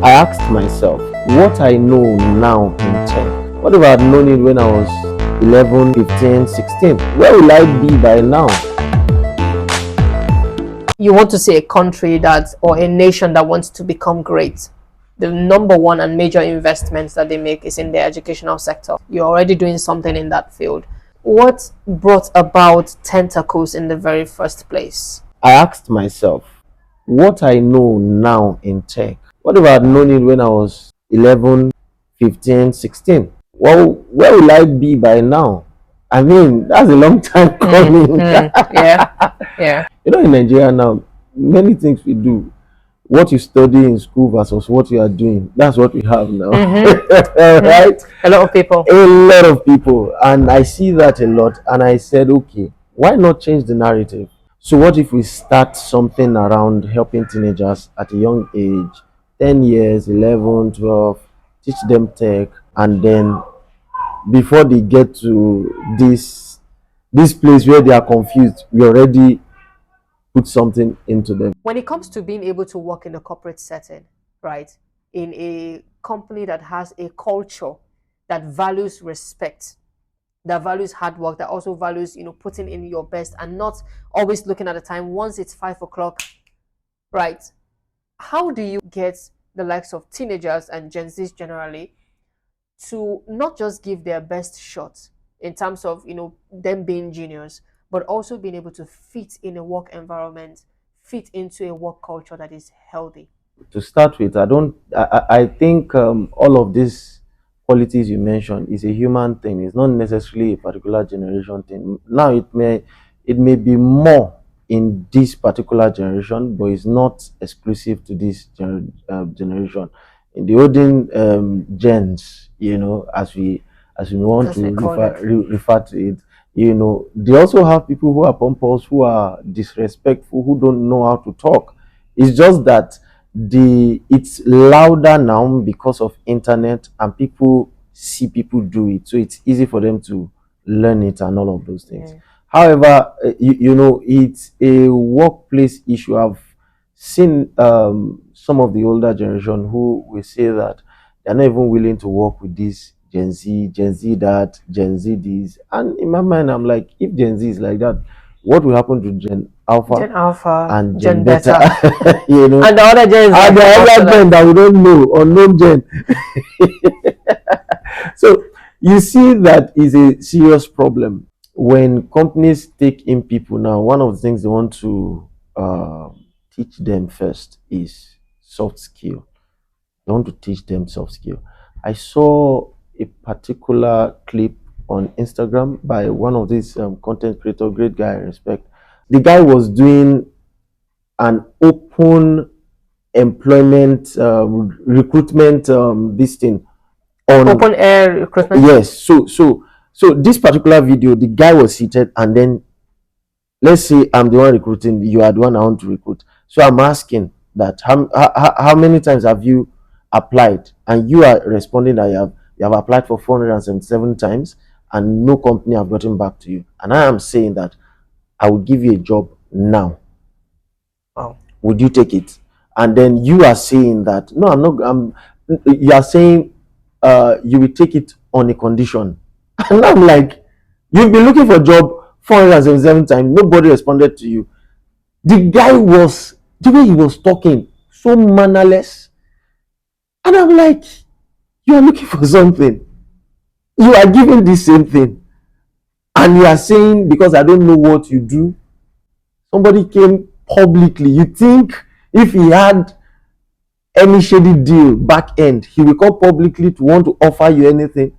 I asked myself what I know now in tech. What if I had known it when I was 11, 15, 16? Where will I be by now? You want to see a country or a nation that wants to become great. The number one and major investments that they make is in the educational sector. You're already doing something in that field. What brought about Tentacoos in the very first place? I asked myself what I know now in tech. What if I had known it when I was 11, 15, 16? Well, where will I be by now? I mean, that's a long time coming. Yeah. In Nigeria now, many things we do. What you study in school versus what you are doing, that's what we have now. Right? A lot of people. A lot of people. And I see that a lot. And I said, okay, why not change the narrative? So what if we start something around helping teenagers at a young age, 10 years, 11, 12, teach them tech, and then before they get to this place where they are confused, we already put something into them. When it comes to being able to work in a corporate setting, right, in a company that has a culture that values respect, that values hard work, that also values, putting in your best and not always looking at the time once it's 5 o'clock, right? How do you get the likes of teenagers and Gen Zs generally to not just give their best shot in terms of, them being juniors, but also being able to fit in a work environment, fit into a work culture that is healthy? To start with, I think all of these qualities you mentioned is a human thing. It's not necessarily a particular generation thing. Now it may be more in this particular generation, but it's not exclusive to this generation. In the olden gens, as we want to refer to it, they also have people who are pompous, who are disrespectful, who don't know how to talk. It's just that it's louder now because of internet, and people see people do it, so it's easy for them to learn it and all of those things. However, it's a workplace issue. I've seen some of the older generation who will say that they're not even willing to work with this Gen Z that, Gen Z this. And in my mind, I'm like, if Gen Z is like that, what will happen to Gen Alpha and Gen Beta? And the other gens. And the other gen that we don't know, unknown gen. So you see that is a serious problem. When companies take in people now, one of the things they want to teach them first is soft skill. They want to teach them soft skill. I saw a particular clip on Instagram by one of these content creator, great guy, I respect. The guy was doing an open employment recruitment this thing on open air recruitment. Yes. So this particular video, the guy was seated, and then let's say I'm the one recruiting, you are the one I want to recruit. So I'm asking that how many times have you applied, and you are responding that you have applied for 477 times and no company have gotten back to you, and I am saying that I will give you a job now. Oh. Would you take it? And then you are saying that no, I'm not. You are saying you will take it on a condition, and I'm like, you've been looking for a job 477 times, nobody responded to you. The guy was, the way he was talking, so mannerless. And I'm like, you are looking for something. You are giving the same thing. And you are saying, because I don't know what you do. Somebody came publicly. You think if he had any shady deal back end, he will come publicly to want to offer you anything?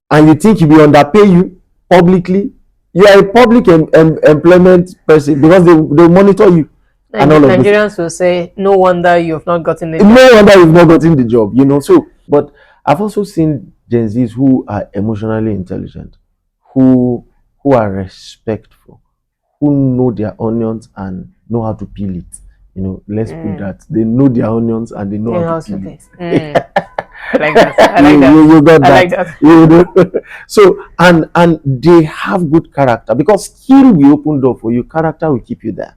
And you think he will underpay you publicly? You are a public employment person, because they monitor you. And all Nigerians will say, no wonder you have not gotten the job. No wonder you've not gotten the job, So, but I've also seen Gen Zs who are emotionally intelligent, who are respectful, who know their onions and know how to peel it. Let's put that. They know their onions and they know how to peel it. I like that. I like that. You got that. I like that. So, and they have good character, because skill will open door for you. Character will keep you there.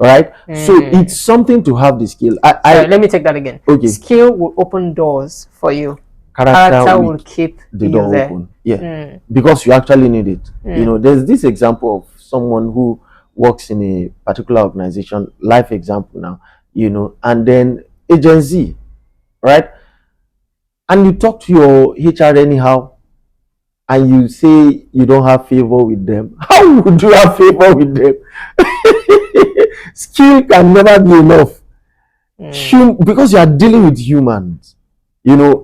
right? So Mm. it's something to have the skill. Sorry, let me take that again. Okay, Skill will open doors for you. character Character will will keep the you door there. open. Yeah, Mm. because you actually need it. Mm. There's this example of someone who works in a particular organization, life example now, and then agency, right? And you talk to your HR anyhow, and you say you don't have favor with them. How would you have favor with them? Skill can never be enough. Mm. Because you are dealing with humans,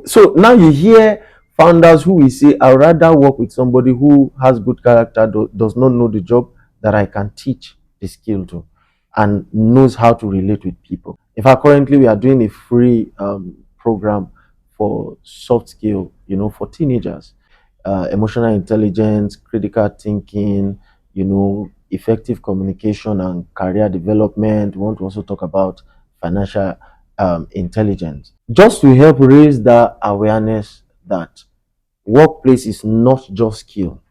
so now you hear founders who will say, I'd rather work with somebody who has good character, does not know the job, that I can teach the skill to, and knows how to relate with people. In fact, currently we are doing a free program for soft skill, for teenagers, emotional intelligence, critical thinking, effective communication and career development. We want to also talk about financial intelligence, just to help raise the awareness that workplace is not just skill,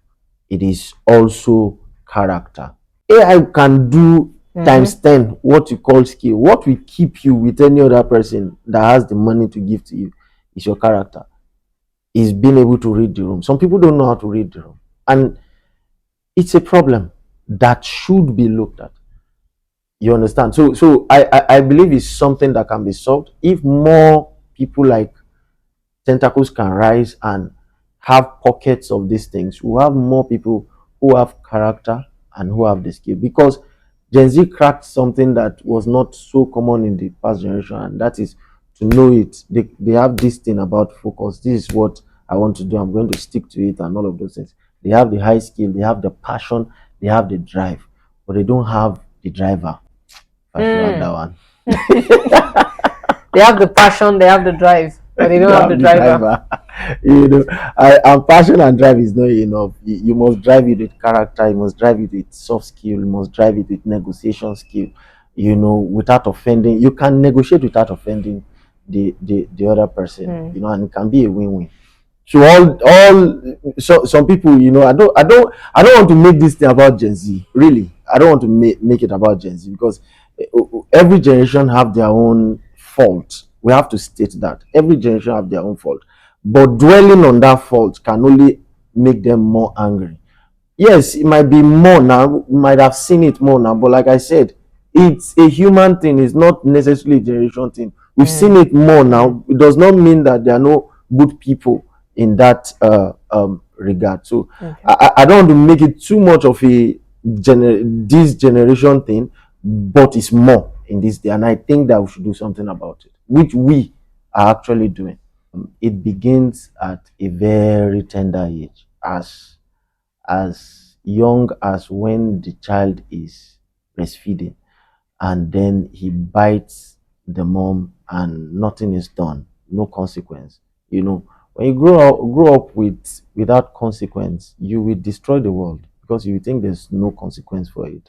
it is also character. AI can do times Mm-hmm. 10 what you call skill. What will keep you with any other person that has the money to give to you is your character, is being able to read the room. Some people don't know how to read the room, and it's a problem that should be looked at. You understand? So I believe it's something that can be solved if more people like Tentacles can rise and have pockets of these things. We have more people who have character and who have the skill, because Gen Z cracked something that was not so common in the past generation, and that is to know it. They have this thing about focus. This is what I want to do. I'm going to stick to it, and all of those things. They have the high skill, they have the passion, they have the drive, but they don't have the driver. I should add that Mm. one. They have the passion, they have the drive, but they don't You have the have the driver. driver. And passion and drive is not enough. You must drive it with character. You must drive it with soft skill. You must drive it with negotiation skill. Without offending. You can negotiate without offending the other person. Mm. And it can be a win-win. So so some people, I don't want to make this thing about Gen Z. Really, I don't want to make it about Gen Z, because every generation have their own fault. We have to state that every generation have their own fault, but dwelling on that fault can only make them more angry. Yes, it might be more now, you might have seen it more now, but like I said, it's a human thing, it's not necessarily a generation thing. We've seen Mm. it more Mm. now. It does not mean that there are no good people in that regard. So Okay. I don't want to make it too much of a this generation thing, but it's more in this day, and I think that we should do something about it, which we are actually doing. It begins at a very tender age, as young as when the child is breastfeeding, and then he bites the mom and nothing is done, no consequence. When you grow up without consequence, you will destroy the world, because you will think there's no consequence for it.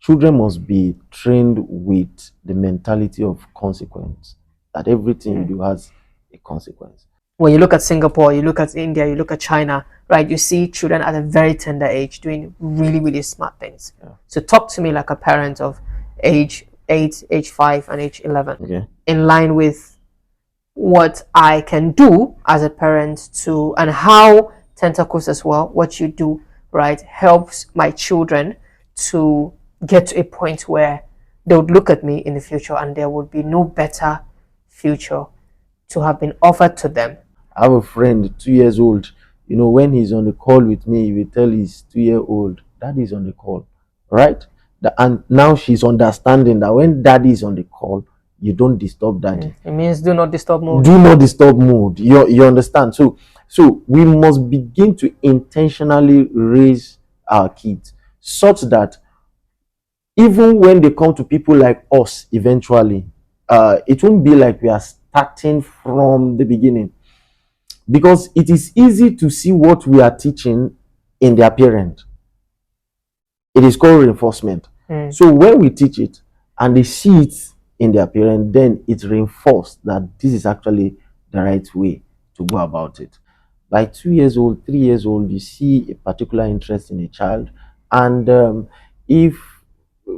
Children must be trained with the mentality of consequence, that everything you Mm. do has a consequence. When you look at Singapore, you look at India, you look at China, right? You see children at a very tender age doing really, really smart things. Yeah. So talk to me like a parent of age 8, age 5, and age 11, Okay. in line with what I can do as a parent to, and how Tentacles as well, what you do, right, helps my children to get to a point where they would look at me in the future and there would be no better future to have been offered to them. I have a friend, 2 years old. When he's on the call with me, he will tell his 2 year old, Daddy is on the call, right? And now she's understanding that when daddy is on the call, you don't disturb daddy. It means do not disturb mode. Do not disturb mood. You understand? So we must begin to intentionally raise our kids such that even when they come to people like us eventually, it won't be like we are starting from the beginning, because it is easy to see what we are teaching in their parent. It is called reinforcement. Mm. So when we teach it and they see it in their parent, then it's reinforced that this is actually the right way to go about it. By 2 years old, 3 years old, you see a particular interest in a child, and if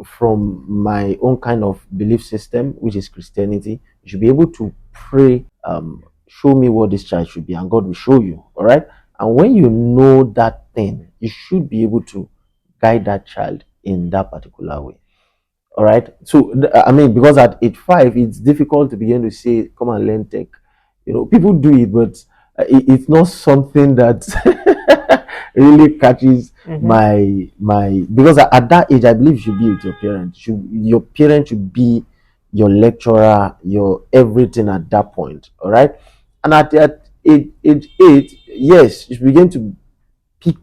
from my own kind of belief system, which is Christianity, you should be able to pray, show me what this child should be, and God will show you. All right. And when you know that thing, you should be able to guide that child in that particular way. All right. So I mean, because at age 5, it's difficult to begin to say, "Come and learn tech." You know, people do it, but it's not something that really catches Mm-hmm. my because at that age, I believe you should be with your parents. Your parent should be your lecturer, your everything at that point. All right. And at age 8, yes, you should begin to pick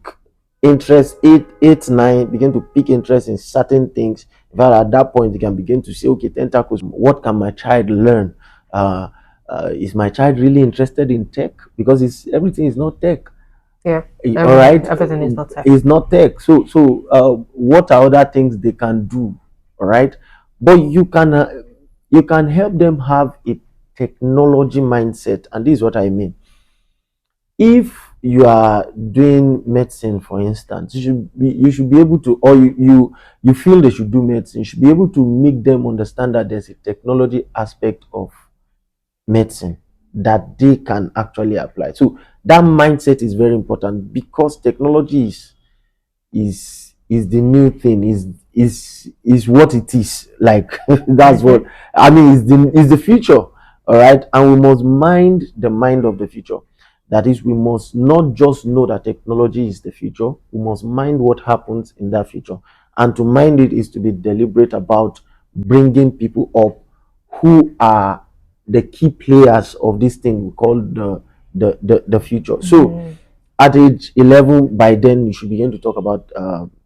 interest. 8, 8, 9, begin to pick interest in certain things. In fact, at that point, you can begin to say, okay, Tentacles, what can my child learn? uh, is my child really interested in tech? Because it's everything is not tech. Yeah. All right. Everything is not tech. It's not tech. So what are other things they can do? All right. But you can help them have a technology mindset, and this is what I mean. If you are doing medicine, for instance, you should be able to, or you feel they should do medicine, you should be able to make them understand that there's a technology aspect of medicine that they can actually apply. So that mindset is very important, because technology is the new thing, is what it is like. That's Mm-hmm. what I mean, is the future. All right. And we must mind the mind of the future. That is, we must not just know that technology is the future, we must mind what happens in that future. And to mind it is to be deliberate about bringing people up who are the key players of this thing we call the future. So Mm. at age 11, by then you should begin to talk about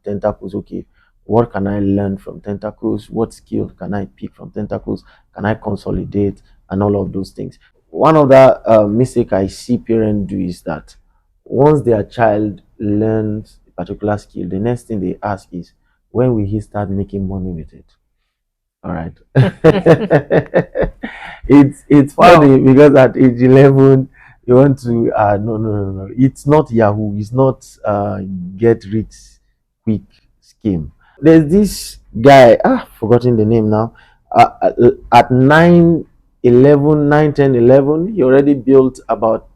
Tentacles. Okay, what can I learn from Tentacles? What skill can I pick from Tentacles? Can I consolidate? And all of those things. One of the mistake I see parents do is that once their child learns a particular skill, the next thing they ask is, when will he start making money with it? All right. It's Wow. funny because at age 11 you want to no. It's not Yahoo. It's not get rich quick scheme. There's this guy, forgotten the name now. At 9, 11, 9, 10, 11, he already built about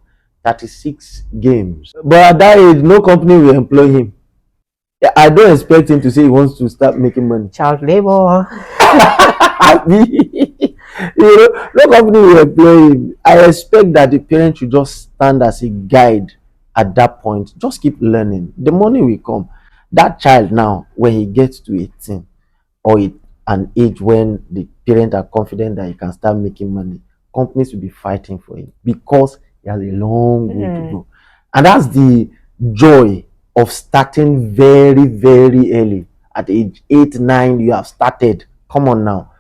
36 games. But at that age, no company will employ him. Yeah, I don't expect him to say he wants to start making money. Child labor. No company will employ him. I expect that the parent should just stand as a guide at that point. Just keep learning. The money will come. That child now, when he gets to 18, or an age when the parents are confident that he can start making money, companies will be fighting for him because he has a long way to Mm. go. And that's the joy of starting very, very early. At age 8, 9, you have started. Come on now.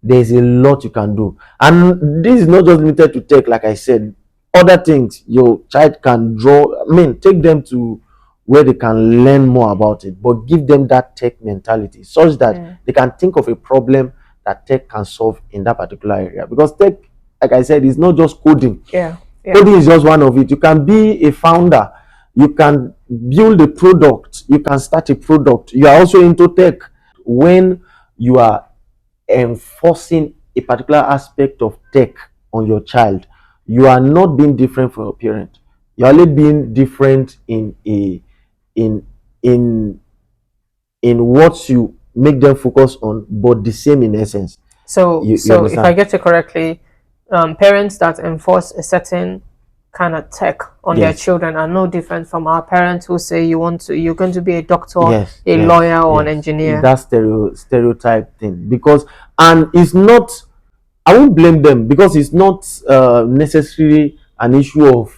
There's a lot you can do. And this is not just limited to tech, like I said. Other things your child can draw. I mean, take them to where they can learn more about it, but give them that tech mentality such that Mm. they can think of a problem that tech can solve in that particular area. Because tech, like I said, is not just coding. Yeah. Yeah. Coding is just one of it. You can be a founder, you can build a product, you can start a product. You are also into tech. When you are enforcing a particular aspect of tech on your child, you are not being different from your parent. You're only being different in in in what you make them focus on, but the same in essence. You So if I understand? get it correctly, parents that enforce a certain kind of tech on their Yes, children are no different from our parents who say you're going to be a doctor, yes, a yes, lawyer, or an yes. It's engineer. that stereotype thing. Because, and it's not, I won't blame them, because it's not necessarily an issue of,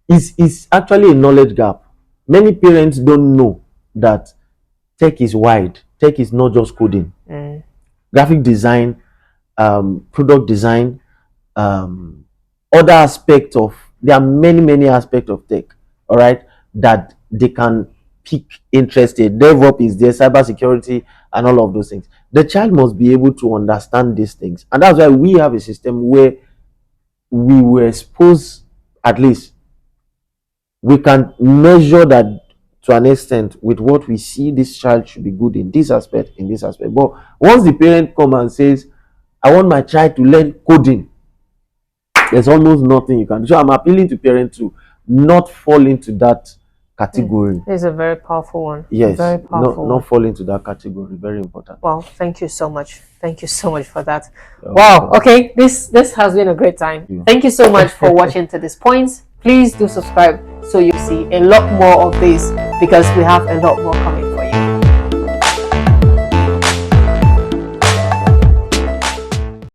it's actually a knowledge gap. Many parents don't know that tech is wide. Tech is not just coding, Mm. graphic design, product design, um, other aspects of, there are many aspects of tech, all right, that they can pick interest in. DevOps is there, cybersecurity, and all of those things. The child must be able to understand these things, and that's why we have a system where we will expose, at least we can measure that to an extent with what we see this child should be good in this aspect, in this aspect. But once the parent come and says, I want my child to learn coding, there's almost nothing you can do. So I'm appealing to parents to not fall into that category. It's a very powerful one. Yes, Very powerful not fall into that category. Very important. Wow, thank you so much. Thank you so much for that. You're Wow, welcome. okay, this has been a great time. Thank you so much for watching to this point. Please do subscribe so you see a lot more of this, because we have a lot more coming.